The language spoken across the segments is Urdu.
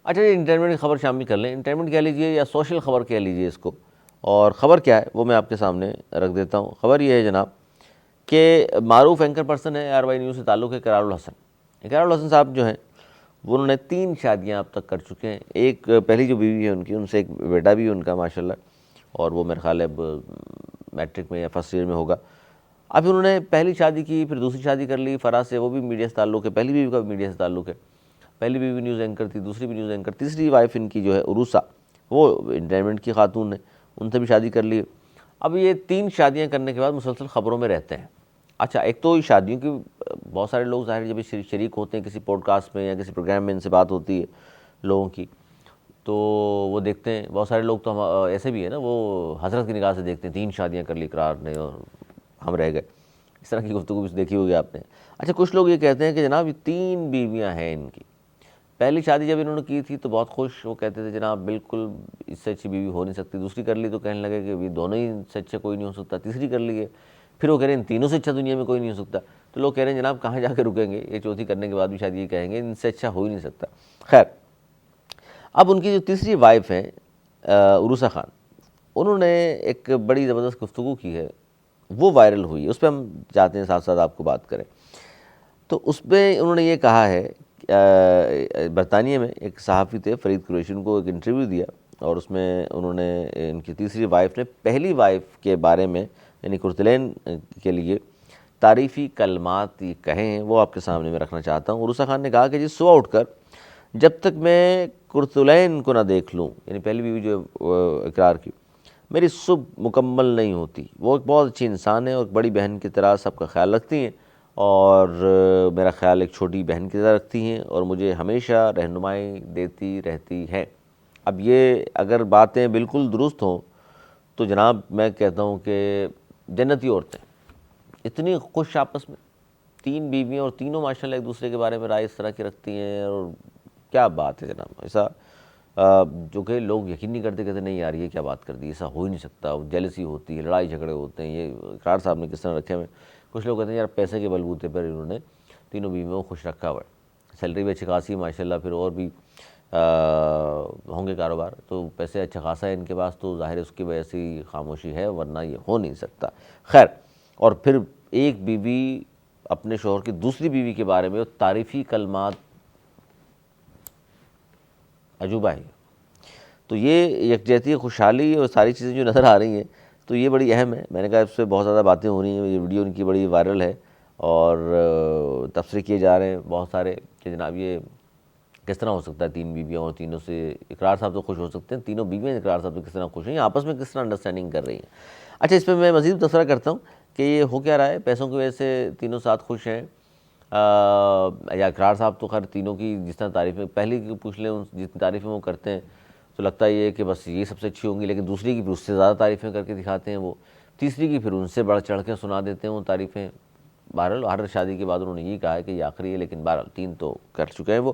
اچھا یہ انٹرٹینمنٹ کی خبر شامل کر لیں، انٹرٹینمنٹ کہہ لیجیے یا سوشل خبر کہہ لیجیے اس کو. اور خبر کیا ہے وہ میں آپ کے سامنے رکھ دیتا ہوں. خبر یہ ہے جناب کہ معروف اینکر پرسن ہے آر وائی نیوز سے تعلق ہے اقرار الحسن. اقرار الحسن صاحب جو ہیں وہ انہوں نے 3 شادیاں اب تک کر چکے ہیں. ایک پہلی جو بیوی ہے ان کی، ان سے ایک بیٹا بھی ہے ان کا ماشاءاللہ، اور وہ میرے خیال ہے اب میٹرک میں یا فرسٹ ایئر میں ہوگا. اب انہوں نے پہلی شادی کی، پھر دوسری شادی کر لی فراز سے، وہ بھی میڈیا سے تعلق ہے. پہلی بیوی کا بھی میڈیا سے تعلق ہے. پہلی بیوی نیوز اینکر تھی، دوسری بھی نیوز اینکر، تیسری وائف ان کی جو ہے عروسہ وہ انٹرٹینمنٹ کی خاتون ہے، ان سے بھی شادی کر لی. اب یہ 3 شادیاں کرنے کے بعد مسلسل خبروں میں رہتے ہیں. اچھا ایک تو شادیوں کی بہت سارے لوگ ظاہر جب شریک ہوتے ہیں کسی پوڈ کاسٹ میں یا کسی پروگرام میں، ان سے بات ہوتی ہے لوگوں کی تو وہ دیکھتے ہیں. بہت سارے لوگ تو ہم ایسے بھی ہیں نا، وہ حسرت کی نگاہ سے دیکھتے ہیں 3 شادیاں کر لی اقرار نے اور ہم رہ گئے. اس طرح کی گفتگو بھی دیکھی ہوگی آپ نے. اچھا کچھ لوگ یہ کہتے ہیں کہ جناب یہ 3 بیویاں ہیں ان کی. پہلی شادی جب انہوں نے کی تھی تو بہت خوش، وہ کہتے تھے جناب بالکل اس سے اچھی بیوی ہو نہیں سکتی. دوسری کر لی تو کہنے لگے کہ یہ دونوں ہی سے اچھا کوئی نہیں ہو سکتا. تیسری کر لی ہے، پھر وہ کہہ رہے ہیں ان تینوں سے اچھا دنیا میں کوئی نہیں ہو سکتا. تو لوگ کہہ رہے ہیں جناب کہاں جا کے رکیں گے، یہ چوتھی کرنے کے بعد بھی شاید یہ کہیں گے ان سے اچھا ہو ہی نہیں سکتا. خیر اب ان کی جو تیسری وائف ہے عروسہ خان، انہوں نے ایک بڑی زبردست گفتگو کی ہے، وہ وائرل ہوئی ہے. اس پہ ہم چاہتے ہیں ساتھ ساتھ آپ کو بات کریں. تو اس پہ انہوں نے یہ کہا ہے، برطانیہ میں ایک صحافی تھے فرید قریشی، ان کو ایک انٹرویو دیا اور اس میں انہوں نے ان کی تیسری وائف نے پہلی وائف کے بارے میں یعنی کرتلین کے لیے تعریفی کلمات کہے ہیں، وہ آپ کے سامنے میں رکھنا چاہتا ہوں. عروسہ خان نے کہا کہ جی صبح اٹھ کر جب تک میں کرتلین کو نہ دیکھ لوں، یعنی پہلی بیوی جو اقرار کی، میری صبح مکمل نہیں ہوتی. وہ ایک بہت اچھی انسان ہے اور ایک بڑی بہن کی طرح سب کا خیال رکھتی ہیں، اور میرا خیال ایک چھوٹی بہن کی طرح رکھتی ہیں اور مجھے ہمیشہ رہنمائی دیتی رہتی ہیں. اب یہ اگر باتیں بالکل درست ہوں تو جناب میں کہتا ہوں کہ جنتی عورتیں اتنی خوش آپس میں، 3 بیویاں اور تینوں ماشاءاللہ ایک دوسرے کے بارے میں رائے اس طرح کی رکھتی ہیں. اور کیا بات ہے جناب، ایسا جو کہ لوگ یقین نہیں کرتے، کہتے نہیں یار یہ کیا بات کر دی، ایسا ہو ہی نہیں سکتا. جیلسی ہوتی ہے، لڑائی جھگڑے ہوتے ہیں. یہ اقرار صاحب نے کس طرح رکھے ہوئے. کچھ لوگ کہتے ہیں یار پیسے کے بلبوتے پر انہوں نے تینوں بیویوں کو خوش رکھا ہوا ہے. سیلری بھی اچھی خاصی ہے ماشاءاللہ، پھر اور بھی ہوں گے کاروبار، تو پیسے اچھا خاصا ہے ان کے پاس، تو ظاہر اس کی وجہ سے خاموشی ہے، ورنہ یہ ہو نہیں سکتا. خیر اور پھر ایک بیوی اپنے شوہر کی دوسری بیوی کے بارے میں تعریفی کلمات، عجوبہ ہے. تو یہ یکجہتی، خوشحالی اور ساری چیزیں جو نظر آ رہی ہیں تو یہ بڑی اہم ہے. میں نے کہا اس پہ بہت زیادہ باتیں ہو رہی ہیں، یہ ویڈیو ان کی بڑی وائرل ہے اور تبصرے کیے جا رہے ہیں بہت سارے کہ جناب یہ کس طرح ہو سکتا ہے 3 بیویاں اور تینوں سے اقرار صاحب تو خوش ہو سکتے ہیں، تینوں بیویاں اقرار صاحب تو کس طرح خوش ہیں، آپس میں کس طرح انڈرسٹینڈنگ کر رہی ہیں. اچھا اس پہ میں مزید تبصرہ کرتا ہوں کہ یہ ہو کیا رہا ہے. پیسوں کی وجہ سے تینوں ساتھ خوش ہیں، یا اقرار صاحب تو خیر تینوں کی جس طرح تعریفیں پہلی کی پوچھ لیں، جتنی تعریفیں وہ کرتے ہیں تو لگتا یہ ہے کہ بس یہ سب سے اچھی ہوں گی، لیکن دوسری کی پھر اس سے زیادہ تعریفیں کر کے دکھاتے ہیں وہ، تیسری کی پھر ان سے بڑھ چڑھ کے سنا دیتے ہیں وہ تعریفیں. بہرحال ہر شادی کے بعد انہوں نے یہ کہا ہے کہ یہ آخری ہے، لیکن بہرحال 3 تو کر چکے ہیں وہ.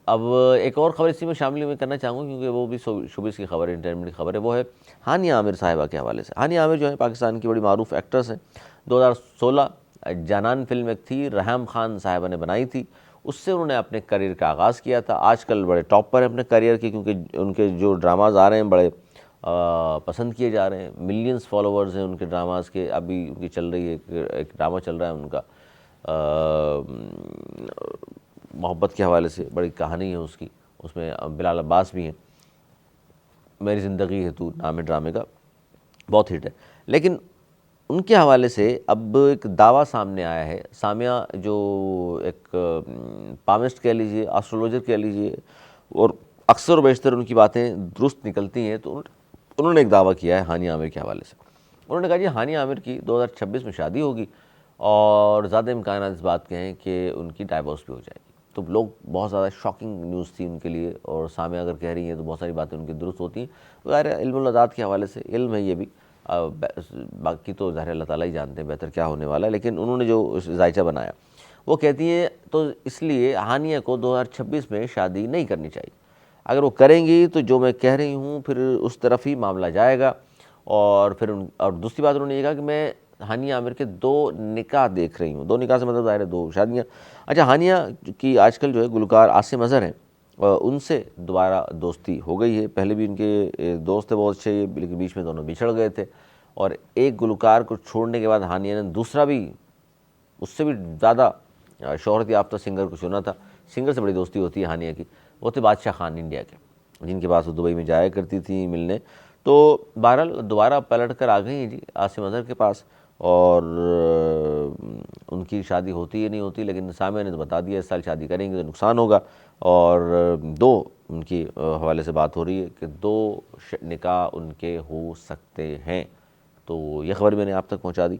اب ایک اور خبر اسی میں شامل میں کرنا چاہوں گا کیونکہ وہ بھی شوبز کی خبر ہے، انٹرٹینمنٹ کی خبر ہے. وہ ہے ہانیہ عامر صاحبہ کے حوالے سے. ہانیہ عامر جو ہے پاکستان کی بڑی معروف ایکٹریس ہیں. 2016 جانان فلم ایک تھی، ریحام خان صاحبہ نے بنائی تھی، اس سے انہوں نے اپنے کریئر کا آغاز کیا تھا. آج کل بڑے ٹاپ پر ہیں اپنے کریئر کے، کیونکہ ان کے جو ڈراماز آ رہے ہیں بڑے پسند کیے جا رہے ہیں. ملینز فالوورز ہیں ان کے ڈراماز کے. ابھی ان کی چل رہی ہے ایک ڈرامہ چل رہا ہے ان کا محبت کے حوالے سے، بڑی کہانی ہے اس کی، اس میں بلال عباس بھی ہیں. میری زندگی ہے تو نام ہے ڈرامے کا، بہت ہٹ ہے. لیکن ان کے حوالے سے اب ایک دعویٰ سامنے آیا ہے. سامعہ جو ایک پامسٹ کہہ لیجئے، آسٹرولوجر کہہ لیجئے، اور اکثر و بیشتر ان کی باتیں درست نکلتی ہیں، تو انہوں نے ایک دعویٰ کیا ہے ہانیہ عامر کے حوالے سے. انہوں نے کہا جی ہانیہ عامر کی 2026 میں شادی ہوگی اور زیادہ امکانات اس بات کے ہیں کہ ان کی ڈائیورس بھی ہو جائے گی. تو لوگ بہت زیادہ شاکنگ نیوز تھی ان کے لیے، اور سامعہ اگر کہہ رہی ہیں تو بہت ساری باتیں ان کی درست ہوتی ہیں. ظاہر ہے علم العداد کے حوالے سے علم ہے یہ بھی، باقی تو ظاہر اللہ تعالیٰ ہی جانتے ہیں بہتر کیا ہونے والا ہے. لیکن انہوں نے جو ذائچہ بنایا وہ کہتی ہیں تو اس لیے ہانیہ کو 2026 میں شادی نہیں کرنی چاہیے. اگر وہ کریں گی تو جو میں کہہ رہی ہوں پھر اس طرف ہی معاملہ جائے گا. اور دوسری بات انہوں نے یہ کہا کہ میں ہانیہ عامر کے 2 نکاح دیکھ رہی ہوں. 2 نکاح سے مطلب ظاہر ہے 2 شادیاں. اچھا ہانیہ کی آج کل جو ہے گلوکار عاصم اظہر ہیں، ان سے دوبارہ دوستی ہو گئی ہے. پہلے بھی ان کے دوست تھے بہت اچھے، لیکن بیچ میں دونوں بچھڑ گئے تھے، اور ایک گلوکار کو چھوڑنے کے بعد ہانیہ نے دوسرا بھی اس سے بھی زیادہ شہرت یافتہ سنگر کو چنا تھا. سنگر سے بڑی دوستی ہوتی ہے ہانیہ کی. وہ تھے بادشاہ خان انڈیا کے، جن کے پاس وہ دبئی میں جایا کرتی تھی ملنے. تو بہرحال دوبارہ پلٹ کر آ گئی ہیں جی عاصم اظہر کے پاس، اور ان کی شادی ہوتی یا نہیں ہوتی، لیکن سامعہ نے تو بتا دیا اس سال شادی کریں گے تو نقصان ہوگا. اور دو ان کی حوالے سے بات ہو رہی ہے کہ 2 نکاح ان کے ہو سکتے ہیں. تو یہ خبر میں نے آپ تک پہنچا دی.